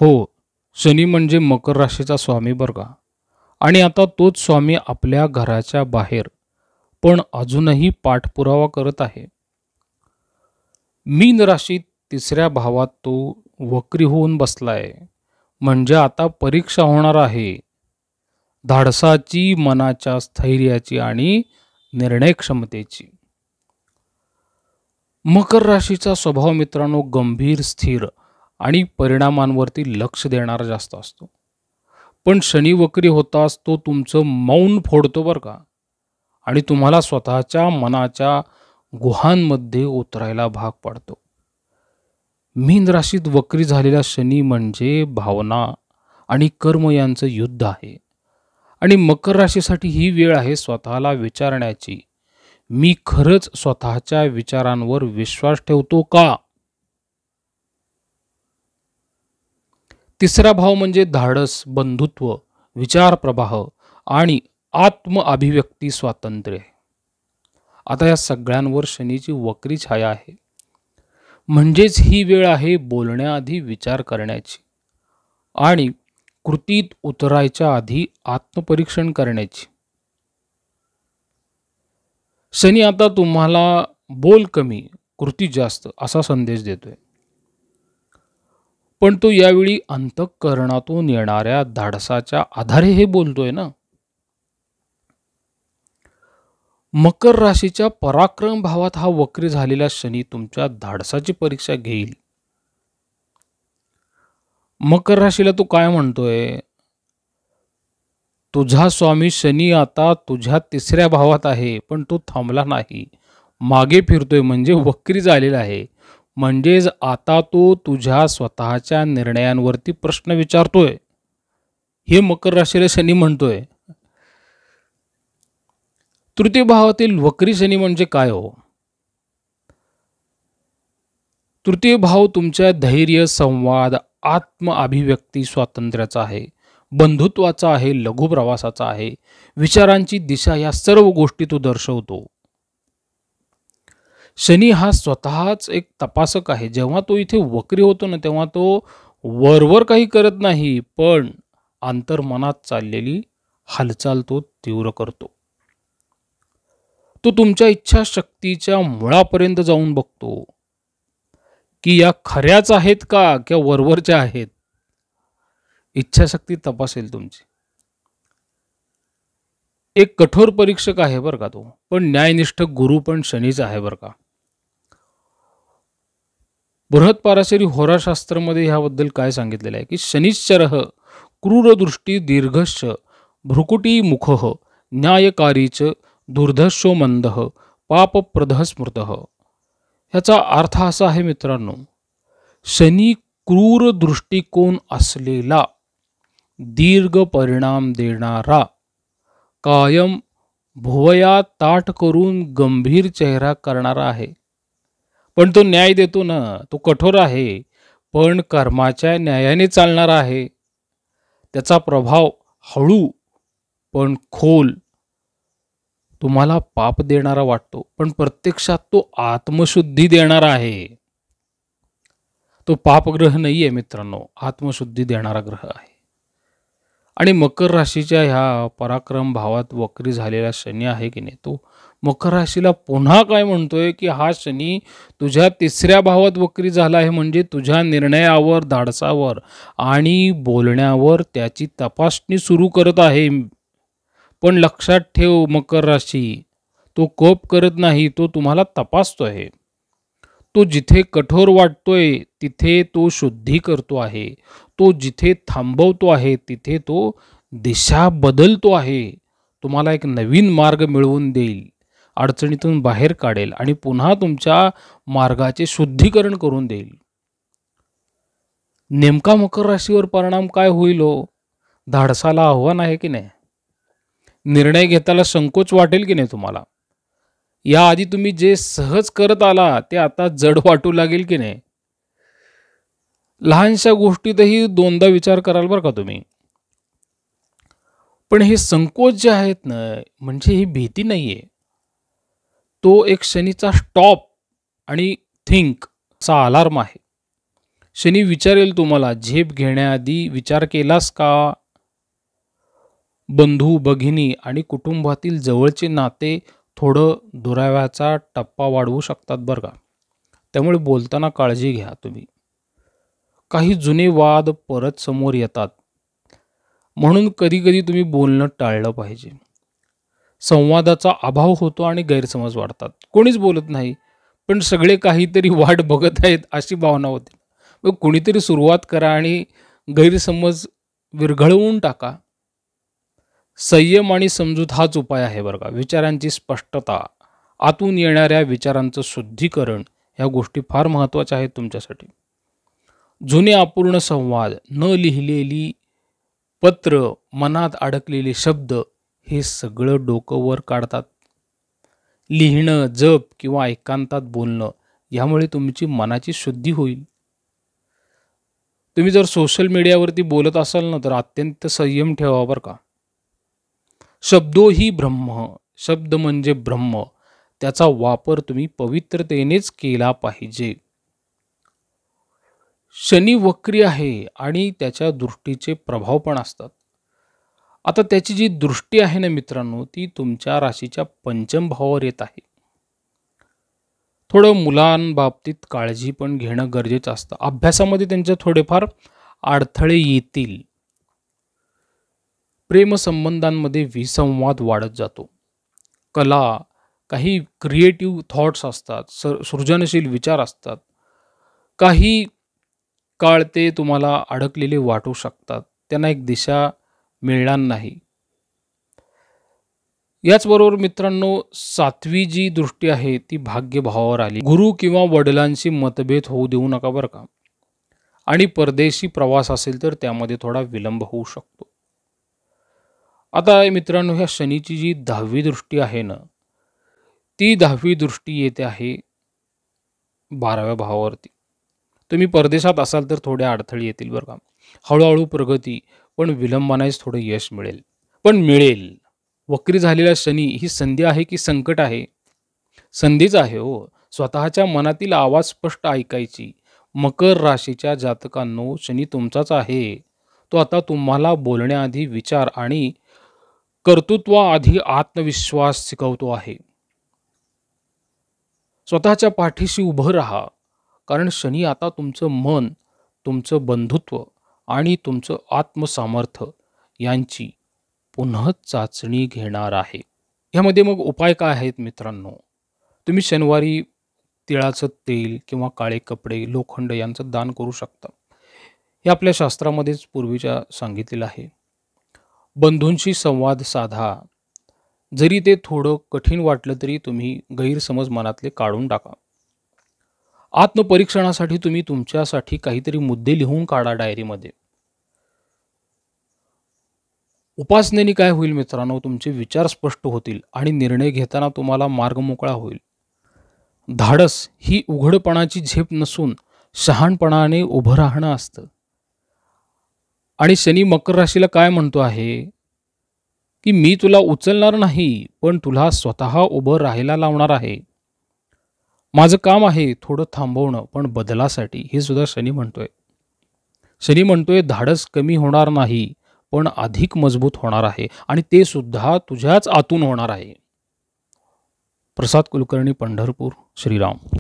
हो, शनी म्हणजे मकर राशीचा स्वामी बरं का. आणि आता तोच स्वामी आपल्या घराच्या बाहेर पण अजूनही पाठपुरावा करत आहे. मीन राशीत तिसऱ्या भावात तो वक्री होऊन बसलाय. म्हणजे आता परीक्षा होणार आहे धाडसाची, मनाच्या स्थैर्याची आणि निर्णय क्षमतेची. मकर राशीचा स्वभाव मित्रांनो गंभीर, स्थिर आणि परिणामांवरती लक्ष देणारा जास्त असतो. पण शनी वक्री होताच तो तुमचं मौन फोडतो बरं का. आणि तुम्हाला स्वतःच्या मनाच्या गुहांमध्ये उतरायला भाग पाडतो. मीन राशीत वक्री झालेला शनी म्हणजे भावना आणि कर्म यांचं युद्ध आहे. आणि मकर राशीसाठी ही वेळ आहे स्वतःला विचारण्याची, मी खरंच स्वतःच्या विचारांवर विश्वास ठेवतो का. तिसरा भाव म्हणजे धाडस, बंधुत्व, विचार प्रवाह आणि आत्म अभिव्यक्ती स्वातंत्र्य. आता या सगळ्यांवर शनीची वक्री छाया आहे. म्हणजेच ही वेळ आहे बोलण्याआधी विचार करण्याची आणि कृतीत उतरायच्या आधी आत्मपरीक्षण करण्याची. शनी आता तुम्हाला बोल कमी कृती जास्त असा संदेश देतोय. पण तो यावेळी अंतःकरणातून येणाऱ्या धाडसाच्या आधारे हे बोलतोय ना. मकर राशीच्या पराक्रम भावात हा वक्री झालेला शनी तुमच्या धाडसाची परीक्षा घेईल. मकर राशीला तो काय म्हणतोय, तुझा स्वामी शनी आता तुझ्या तिसऱ्या भावात आहे, पण तो थांबला नाही, मागे फिरतोय म्हणजे वक्री झालेला आहे. म्हणजेच आता तो तुझ्या स्वतःच्या निर्णयांवरती प्रश्न विचारतोय, हे मकर राशीला शनी म्हणतोय. तृतीय भावातील वक्री शनी म्हणजे काय हो. तृतीय भाव तुमच्या धैर्य, संवाद, आत्म अभिव्यक्ती स्वातंत्र्याचा आहे, बंधुत्वाचा आहे, लघु प्रवासाचा आहे, विचारांची दिशा, या सर्व गोष्टी तो दर्शवतो. शनी हा स्वतःच एक तपासक आहे. जेव्हा तो इथे वक्री होतो ना तेव्हा तो वरवर काही करत नाही, पण अंतर्मनात चाललेली हालचाल तो तीव्र करतो. तो तुमच्या इच्छाशक्तीच्या मुळापर्यंत जाऊन बघतो की या खऱ्याच आहेत का किंवा वरवरच्या आहेत. इच्छाशक्ती तपासेल तुमची. एक कठोर परीक्षक आहे बरं का तो, पण न्यायनिष्ठ गुरु पण शनीच आहे बरं का. बृहत्पराशरी होराशास्त्रामध्ये ह्याबद्दल काय सांगितलेलं आहे की शनिश्चरः क्रूरदृष्टी दीर्घश्च भ्रुकुटी मुखः न्यायकारीच दुर्धर्षो मंदः पापप्रदः स्मृतः. ह्याचा अर्थ असा आहे मित्रांनो, शनी क्रूर दृष्टिकोन असलेला, दीर्घ परिणाम देणारा, कायम भुवया ताट करून गंभीर चेहरा करणारा आहे. पण तो न्याय देतो ना, तो कठोर आहे, पण कर्माच्या न्यायाने चालणारा आहे. त्याचा प्रभाव हळू पण खोल तुम्हाला पाप देणारा वाटतो, पण प्रत्यक्षात तो आत्मशुद्धी देणारा आहे. तो पापग्रह नाहीये मित्रांनो, आत्मशुद्धी देणारा ग्रह आहे. आणि मकर राशीच्या ह्या पराक्रम भावात वक्री झालेला शनी आहे की नाही, तो मकर राशीला पुन्हा काय म्हणतोय की हा शनी तुझ्या तिसऱ्या भावात वक्री झाला आहे, म्हणजे तुझ्या निर्णयावर, धाडसावर आणि बोलण्यावर त्याची तपासणी सुरू करत आहे. पण लक्षात ठेव मकर राशी, तो कोप करत नाही, तो तुम्हाला तपासतोय. तो जिथे कठोर वाटतोय तिथे तो शुद्धी करतो आहे. तो जिथे थांबवतो आहे तिथे तो दिशा बदलतो आहे. तुम्हाला एक नवीन मार्ग मिळवून देईल, अडचणीतून बाहेर काढेल आणि पुन्हा तुमच्या मार्गाचे शुद्धीकरण करून देईल. नेमका मकर राशीवर परिणाम काय होईल हो. धाडसाला आव्हान आहे की नाही. निर्णय घेताना संकोच वाटेल की नाही तुम्हाला. याआधी तुम्ही जे सहज करत आला ते आता जड वाटू लागेल की नाही. लहानशा गोष्टीतही दोनदा विचार कराल बरं का तुम्ही. पण हे संकोच जे आहेत ना, म्हणजे ही भीती नाहीये, तो एक शनीचा स्टॉप आणि थिंक चा अलार्म आहे. शनी विचारेल तुम्हाला, झेप घेण्याआधी विचार केलास का? बंधू, भगिनी आणि कुटुंबातील जवळचे नाते थोडं दुराव्याचा टप्पा वाढवू शकतात बरं का. त्यामुळे बोलताना काळजी घ्या तुम्ही. काही जुने वाद परत समोर येतात, म्हणून कधी-कधी तुम्ही बोलणं टाळलं पाहिजे. संवादाचा अभाव होतो आणि गैरसमज वाढतात. कोणीच बोलत नाही, पण सगळे काहीतरी वाट बघत आहेत अशी भावना होते. मग कोणीतरी सुरुवात करा आणि गैरसमज विरघळवून टाका. संयम आणि समजूत हाच उपाय आहे बरं का. विचारांची स्पष्टता, आतून येणाऱ्या विचारांचं शुद्धीकरण, ह्या गोष्टी फार महत्त्वाच्या आहेत तुमच्यासाठी. जुने अपूर्ण संवाद, न लिहिलेली पत्र, मनात अडकलेले शब्द, हे सगळं डोकं वर काढतात. लिहिणं, जप किंवा एकांतात बोलणं, यामुळे तुमची मनाची शुद्धी होईल. तुम्ही जर सोशल मीडियावरती बोलत असाल ना, तर अत्यंत संयम ठेवा बरं का. शब्दो ही ब्रह्म, शब्द म्हणजे ब्रह्म, त्याचा वापर तुम्ही पवित्रतेनेच केला पाहिजे. शनी वक्री आहे आणि त्याच्या दृष्टीचे प्रभाव पण असतात. आता त्याची जी दृष्टी आहे ना मित्रांनो, ती तुमच्या राशीच्या पंचम भावावर येत आहे. थोडं मुलांबाबतीत काळजी पण घेणं गरजेचं असतं. अभ्यासामध्ये त्यांचे थोडेफार अडथळे येतील. प्रेमसंबंधांमध्ये विसंवाद वाढत जातो. कला, काही क्रिएटिव्ह थॉट्स असतात, सृजनशील विचार असतात. काही काळ ते तुम्हाला अडकलेले वाटू शकतात. त्यांना एक दिशा मिळणार नाही. याचबरोबर मित्रांनो, 7वी जी दृष्टी आहे ती भाग्यभावावर आली. गुरु किंवा वडिलांशी मतभेद होऊ देऊ नका बरं का. आणि परदेशी प्रवास असेल तर त्यामध्ये थोडा विलंब होऊ शकतो. आता मित्रांनो, ह्या शनीची जी 10वी दृष्टी आहे ना, ती 10वी दृष्टी येते आहे 12व्या भावावरती. तुम्ही परदेशात असाल तर थोडे अडथळे येतील बरं का. हळूहळू प्रगती, पण विलंबानेच थोडं यश मिळेल, पण मिळेल. वक्री झालेला शनी ही संधी आहे की संकट आहे? संधीच आहे हो. स्वतःच्या मनातील आवाज स्पष्ट ऐकायची. मकर राशीच्या जातकांनो, शनी तुमचाच आहे. तो आता तुम्हाला बोलण्याआधी विचार आणि कर्तृत्वाआधी आत्मविश्वास शिकवतो आहे. स्वतःच्या पाठीशी उभं राहा, कारण शनी आता तुमचं मन, तुमचं बंधुत्व आणि तुमचं आत्मसामर्थ्य यांची पुन्हा चाचणी घेणार आहे. ह्यामध्ये मग उपाय काय आहेत मित्रांनो? तुम्ही शनिवारी तिळाचं तेल किंवा काळे कपडे, लोखंड यांचं दान करू शकता. हे आपल्या शास्त्रामध्येच पूर्वीच्या सांगितलेलं आहे. बंधूंशी संवाद साधा. जरी ते थोडं कठीण वाटलं तरी तुम्ही गैरसमज मनातले काढून टाका. आत्मपरीक्षणासाठी तुम्ही तुमच्यासाठी काहीतरी मुद्दे लिहून काढा डायरीमध्ये. उपासनेने काय होईल मित्रांनो, तुमचे विचार स्पष्ट होतील आणि निर्णय घेताना तुम्हाला मार्ग मोकळा होईल. धाडस ही उघडपणाची झेप नसून शहाणपणाने उभं राहणं असतं. आणि शनी मकर राशीला काय म्हणतो आहे की मी तुला उचलणार नाही, पण तुला स्वतः उभं राहायला लावणार आहे. माझं काम आहे थोडं थांबवणं, पण बदलासाठी, हे सुद्धा शनी म्हणतोय. शनी म्हणतोय धाडस कमी होणार नाही, पण अधिक मजबूत होणार आहे आणि ते सुद्धा तुझ्याच आतून होणार आहे. प्रसाद कुलकर्णी, पंढरपूर. श्रीराम.